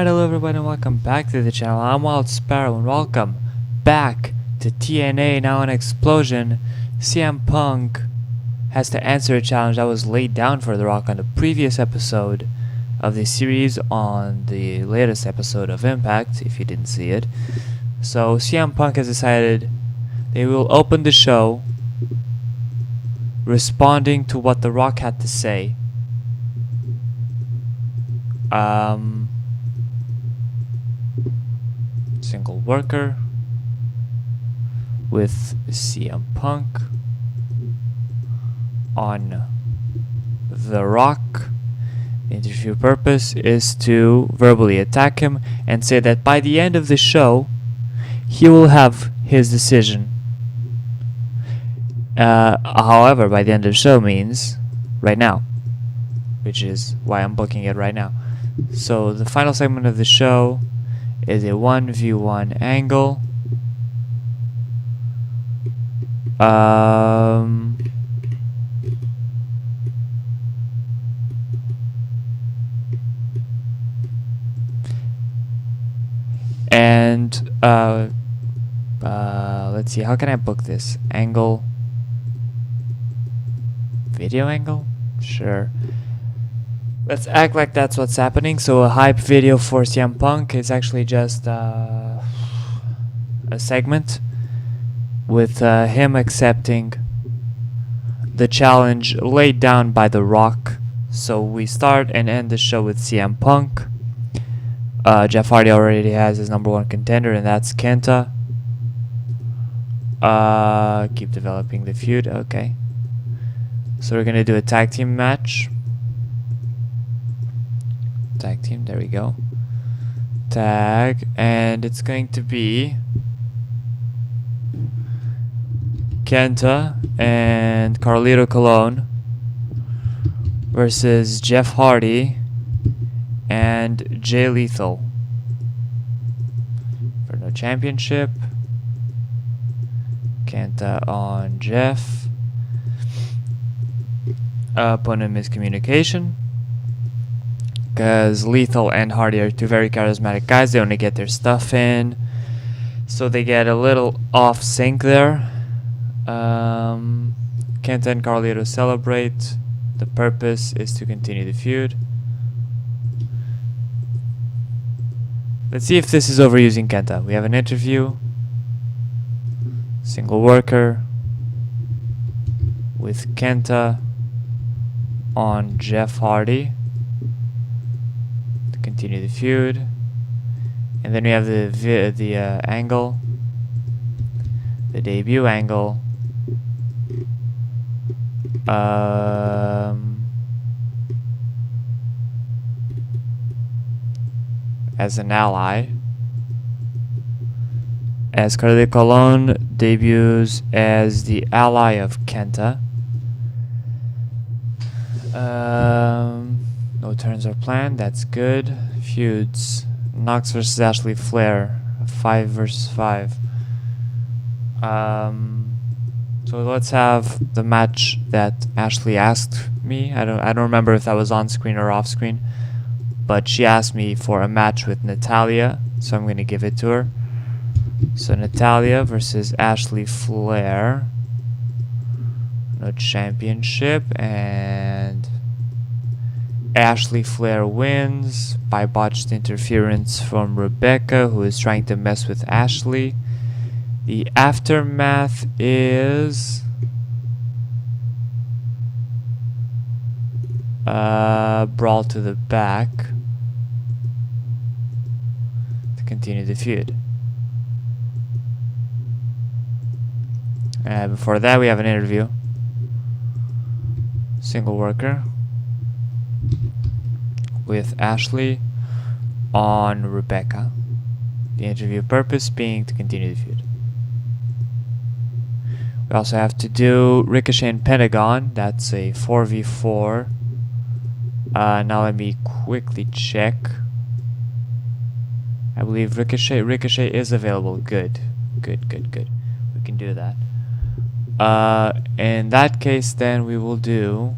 Hi, hello everybody and welcome back to the channel. I'm Wild Sparrow and welcome back to TNA Now an Explosion. CM Punk has to answer a challenge that was laid down for The Rock on the previous episode of the series, on the latest episode of Impact, if you didn't see it. So CM Punk has decided they will open the show responding to what The Rock had to say. Single worker with CM Punk on The Rock. The interview purpose is to verbally attack him and say that by the end of the show he will have his decision. However, by the end of the show means right now, which is why I'm booking it right now. So the final segment of the show is a 1v1 angle. And let's see, how can I book this? Angle, video angle? Sure. Let's act like that's what's happening. So a hype video for CM Punk is actually just a segment with him accepting the challenge laid down by The Rock. So we start and end the show with CM Punk. Jeff Hardy already has his #1 contender, and that's Kenta. Keep developing the feud. Okay. So we're gonna do a tag team match. Tag team, there we go. Tag, and it's going to be Kenta and Carlito Colon versus Jeff Hardy and Jay Lethal for no championship. Kenta on Jeff. Opponent miscommunication, because Lethal and Hardy are two very charismatic guys. They only get their stuff in, so they get a little off sync there. Kenta and Carlito celebrate. The purpose is to continue the feud. Let's see if this is overusing Kenta. We have an interview. Single worker with Kenta on Jeff Hardy. Continue the feud, and then we have the angle, the debut angle, as an ally, as Carlito Colon debuts as the ally of Kenta. No turns are planned, that's good. Feuds. Knox versus Ashley Flair. 5 versus 5. So let's have the match that Ashley asked me. I don't remember if that was on screen or off screen, but she asked me for a match with Natalya, so I'm gonna give it to her. So Natalya versus Ashley Flair. No championship, and Ashley Flair wins by botched interference from Rebecca, who is trying to mess with Ashley. The aftermath is brawl to the back to continue the feud. Before that, we have an interview. Single worker with Ashley on Rebecca. The interview purpose being to continue the feud. We also have to do Ricochet and Pentagon. That's a 4v4. Now let me quickly check. I believe Ricochet is available. Good. We can do that. In that case, then we will do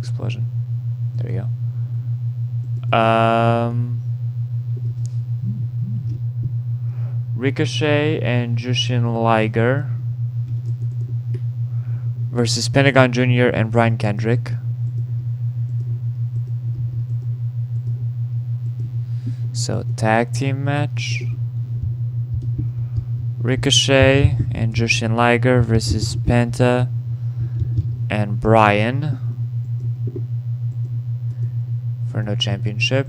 explosion. There we go. Ricochet and Jushin Liger versus Pentagon Jr. and Brian Kendrick. So tag team match. Ricochet and Jushin Liger versus Penta and Brian for no championship.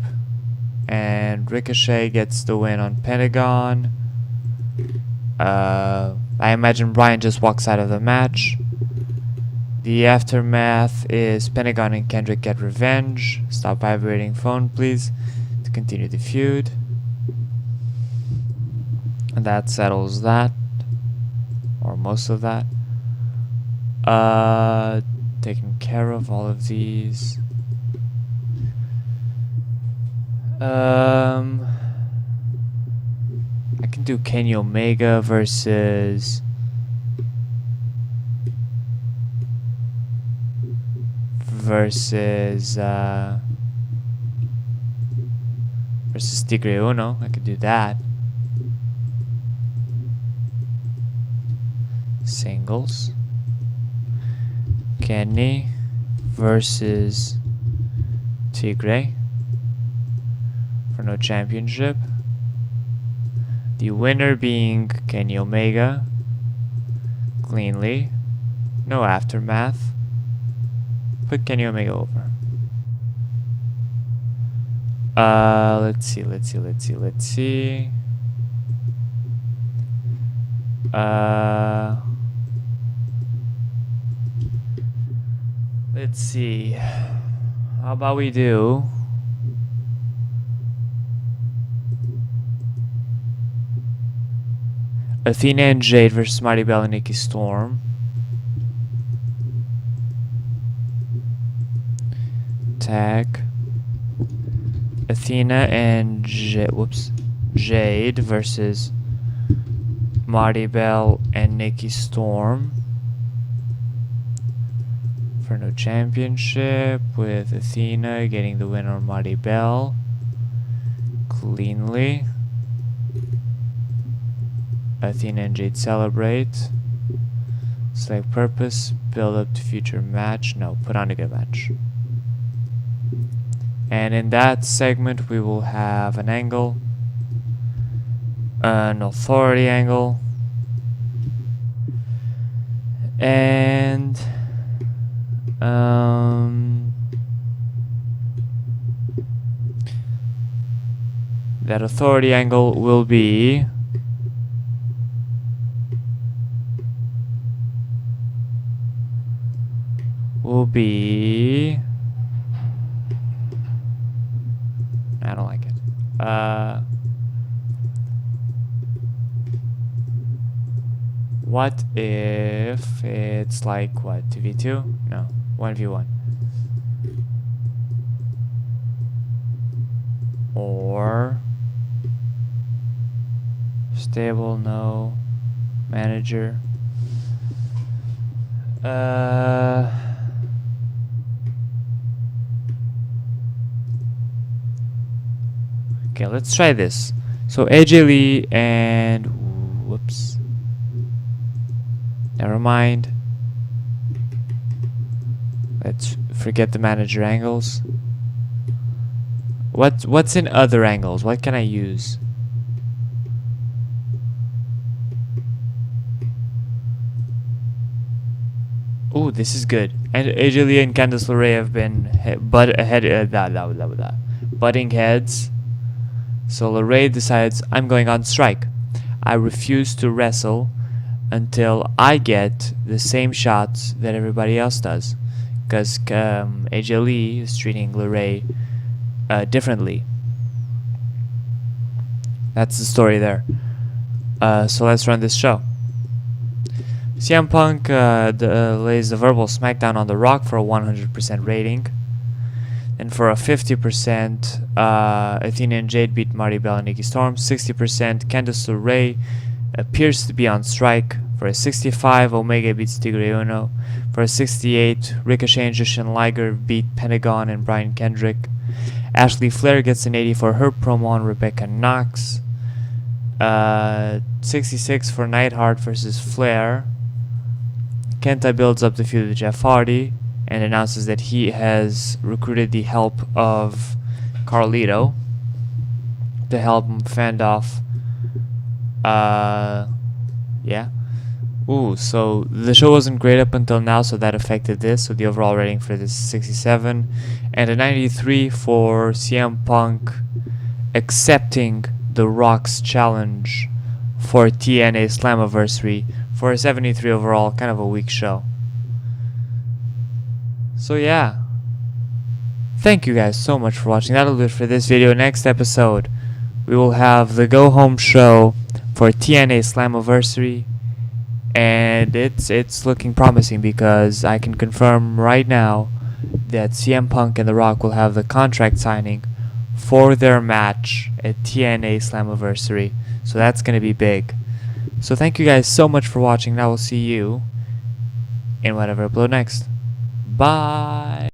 And Ricochet gets the win on Pentagon. I imagine Brian just walks out of the match. The aftermath is Pentagon and Kendrick get revenge. Stop vibrating phone, please, to continue the feud. And that settles that, or most of that. Taking care of all of these. I can do Kenny Omega versus Tigre Uno. I could do that. Singles. Kenny versus Tigre for no championship. The winner being Kenny Omega. Cleanly. No aftermath. Put Kenny Omega over. Let's see. Let's see. How about we do Athena and Jade versus Marty Bell and Nikki Storm. Tag. Athena and Jade versus Marty Bell and Nikki Storm for no championship, with Athena getting the win on Marty Bell cleanly. Athena and Jade celebrate. Select purpose, build up to future match. No, put on a good match. And in that segment we will have an angle, an authority angle, and that authority angle will be I don't like it. What if it's like what, 2v2? No, 1v1. Or stable, no. Manager. Okay, let's try this. So AJ Lee and whoops. Never mind. Let's forget the manager angles. What's in other angles? What can I use? Ooh, this is good. And AJ Lee and Candice LeRae have been butting heads. So LeRae decides, I'm going on strike. I refuse to wrestle until I get the same shots that everybody else does. Because AJ Lee is treating LeRae differently. That's the story there. So let's run this show. CM Punk lays the verbal smackdown on The Rock for a 100% rating. And for a 50%, Athena and Jade beat Marty Bell and Nikki Storm. 60%, Candice LeRae appears to be on strike. For a 65, Omega beats Tigre Uno. For a 68, Ricochet and Jushin Liger beat Pentagon and Brian Kendrick. Ashley Flair gets an 80 for her promo on Rebecca Knox. 66 for Neidhart versus Flair. Kenta builds up the feud with Jeff Hardy and announces that he has recruited the help of Carlito to help him fend off. Yeah. Ooh, so the show wasn't great up until now, so that affected this. So the overall rating for this is 67. And a 93 for CM Punk accepting The Rock's challenge for TNA Slammiversary for a 73 overall. Kind of a weak show. So yeah. Thank you guys so much for watching. That'll do it for this video. Next episode, we will have the Go Home show for TNA Slammiversary. And it's looking promising because I can confirm right now that CM Punk and The Rock will have the contract signing for their match at TNA Slammiversary. So that's going to be big. So thank you guys so much for watching. I will see you in whatever I upload next. Bye.